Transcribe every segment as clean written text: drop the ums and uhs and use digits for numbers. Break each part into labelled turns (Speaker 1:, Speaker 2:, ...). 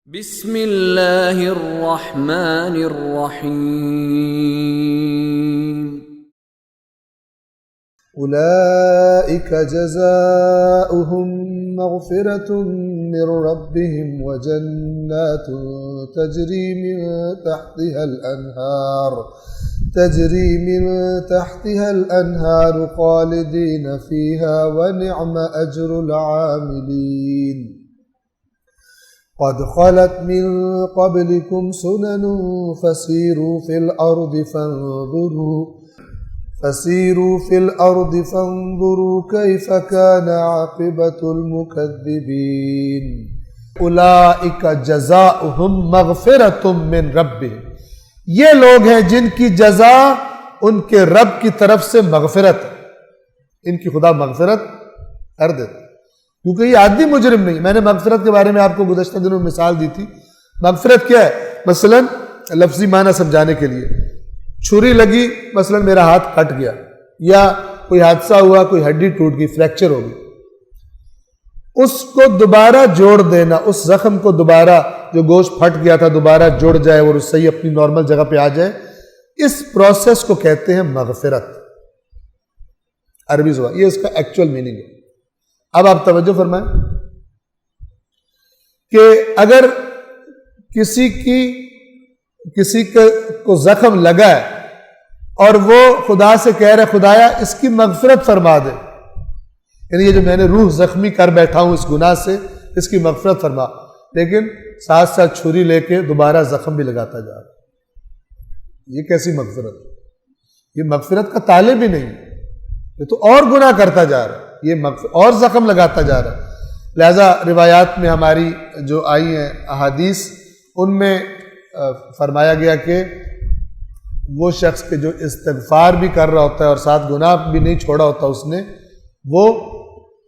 Speaker 1: بسم اللہ الرحمن الرحیم
Speaker 2: أولئك جزاؤهم مغفرة من ربهم وجنات تجري من تحتها الأنهار خالدين فيها ونعم أجر العاملين قد خلت من قبلكم سنن فسيروا في الأرض فانظروا كيف كان عاقبة المكذبين أولئك جزاؤهم مغفرة من ربهم، یہ لوگ ہیں جن کی جزا ان کے رب کی طرف سے مغفرت ہے، ان کی خدا مغفرت کر دیتا، کیونکہ یہ عادی مجرم نہیں۔ میں نے مغفرت کے بارے میں آپ کو گزشتہ دنوں مثال دی تھی۔ مغفرت کیا ہے؟ مثلا لفظی معنی سمجھانے کے لیے، چھری لگی، مثلا میرا ہاتھ کٹ گیا، یا کوئی حادثہ ہوا، کوئی ہڈی ٹوٹ گئی، فریکچر ہو گئی، اس کو دوبارہ جوڑ دینا، اس زخم کو دوبارہ، جو گوشت پھٹ گیا تھا دوبارہ جڑ جائے اور صحیح اپنی نارمل جگہ پہ آ جائے، اس پروسیس کو کہتے ہیں مغفرت، عربی زبان، یہ اس کا ایکچوئل میننگ ہے۔ اب آپ توجہ فرمائیں کہ اگر کسی کو زخم لگا ہے اور وہ خدا سے کہہ رہے خدایا اس کی مغفرت فرما دے، یعنی یہ جو میں نے روح زخمی کر بیٹھا ہوں اس گناہ سے، اس کی مغفرت فرما، لیکن ساتھ ساتھ چھری لے کے دوبارہ زخم بھی لگاتا جا رہا، یہ کیسی مغفرت؟ یہ مغفرت کا طالب ہی نہیں، یہ تو اور گناہ کرتا جا رہا ہے، یہ اور زخم لگاتا جا رہا ہے۔ لہذا روایات میں ہماری جو آئی ہیں احادیث، ان میں فرمایا گیا کہ وہ شخص کے جو استغفار بھی کر رہا ہوتا ہے اور ساتھ گناہ بھی نہیں چھوڑا ہوتا اس نے، وہ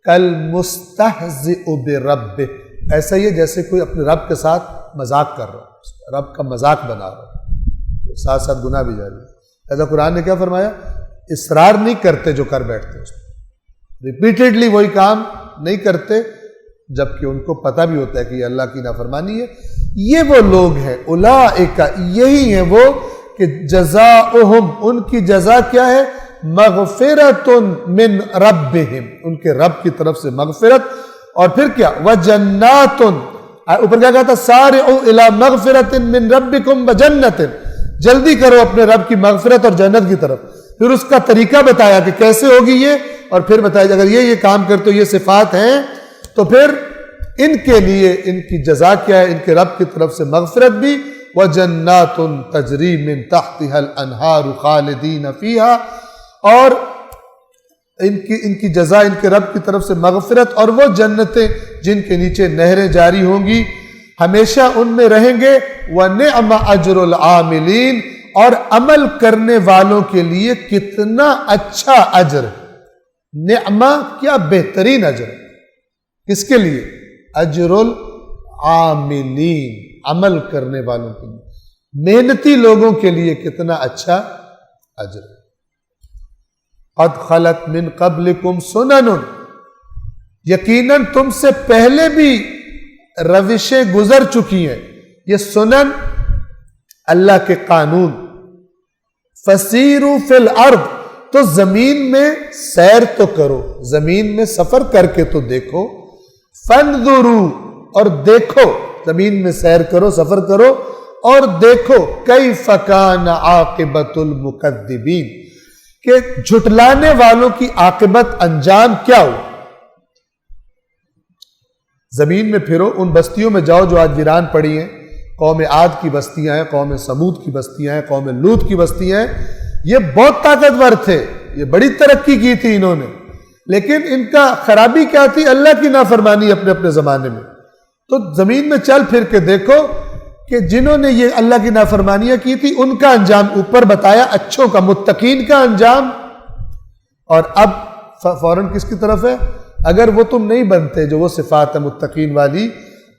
Speaker 2: کالمستہزئ بربہ، ایسا ہی ہے جیسے کوئی اپنے رب کے ساتھ مذاق کر رہا ہو، رب کا مذاق بنا رہا ہو، ساتھ ساتھ گناہ بھی جاری ہے۔ لہذا قرآن نے کیا فرمایا؟ اصرار نہیں کرتے جو کر بیٹھتے اس میں، ریپیٹڈلی وہی کام نہیں کرتے، جبکہ ان کو پتہ بھی ہوتا ہے کہ یہ اللہ کی نافرمانی ہے۔ یہ وہ لوگ ہیں، اولئک، یہی ہیں وہ کہ جزاؤہم، ان کی جزا کیا ہے؟ مغفرۃ من ربہم، ان کے رب کی طرف سے مغفرت، اور پھر کیا؟ وجنات، اوپر کیا کہا تھا؟ سارعوا الی مغفرۃ من ربکم وجنۃ، جلدی کرو اپنے رب کی مغفرت اور جنت کی طرف۔ پھر اس کا طریقہ بتایا کہ کیسے ہوگی یہ، اور پھر بتایا اگر یہ کام کرتے ہو، یہ صفات ہیں، تو پھر ان کے لیے ان کی جزا کیا ہے؟ ان کے رب کی طرف سے مغفرت بھی، وَجَنَّاتٌ تَجْرِي مِن تَحْتِهَا الْأَنْهَارُ خَالِدِينَ فِيهَا، اور ان کی جزا ان کے رب کی طرف سے مغفرت، اور وہ جنتیں جن کے نیچے نہریں جاری ہوں گی، ہمیشہ ان میں رہیں گے، وَنِعْمَ أَجْرُ الْعَامِلِينَ، اور عمل کرنے والوں کے لیے کتنا اچھا اجر ہے۔ نعمہ کیا بہترین اجر ہے، کس کے لیے؟ اجر العاملین، عمل کرنے والوں کے لیے، محنتی لوگوں کے لیے کتنا اچھا اجر ہے۔ قد خلت من قبلکم سنن، یقیناً تم سے پہلے بھی روشیں گزر چکی ہیں، یہ سنن اللہ کے قانون۔ فسیروا فی الارض، تو زمین میں سیر تو کرو، زمین میں سفر کر کے تو دیکھو، فانظروا، اور دیکھو، زمین میں سیر کرو، سفر کرو اور دیکھو، کیف کان عاقبۃ المکذبین، کہ جھٹلانے والوں کی عاقبت، انجام کیا ہو۔ زمین میں پھرو، ان بستیوں میں جاؤ جو آج ویران پڑی ہیں، قوم عاد کی بستیاں ہیں، قوم سمود کی بستیاں ہیں، قوم لوط کی بستیاں ہیں، یہ بہت طاقتور تھے، یہ بڑی ترقی کی تھی انہوں نے، لیکن ان کا خرابی کیا تھی؟ اللہ کی نافرمانی اپنے اپنے زمانے میں۔ تو زمین میں چل پھر کے دیکھو کہ جنہوں نے یہ اللہ کی نافرمانیاں کی تھی ان کا انجام اوپر بتایا، اچھوں کا، متقین کا انجام۔ اور اب فوراً کس کی طرف ہے؟ اگر وہ تم نہیں بنتے جو وہ صفات ہے متقین والی،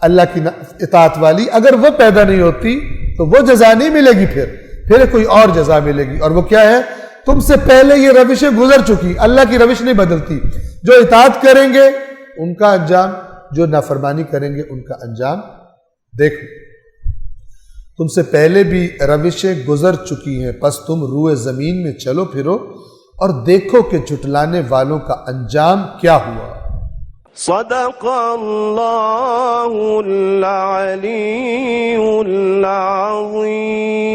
Speaker 2: اللہ کی اطاعت والی، اگر وہ پیدا نہیں ہوتی تو وہ جزا نہیں ملے گی، پھر کوئی اور جزا ملے گی، اور وہ کیا ہے؟ تم سے پہلے یہ روشیں گزر چکی، اللہ کی روش نہیں بدلتی، جو اطاعت کریں گے ان کا انجام، جو نافرمانی کریں گے ان کا انجام دیکھو تم سے پہلے بھی روشیں گزر چکی ہیں، پس تم روئے زمین میں چلو پھرو اور دیکھو کہ جھٹلانے والوں کا انجام کیا ہوا۔
Speaker 3: صدق اللہ العلی العظیم۔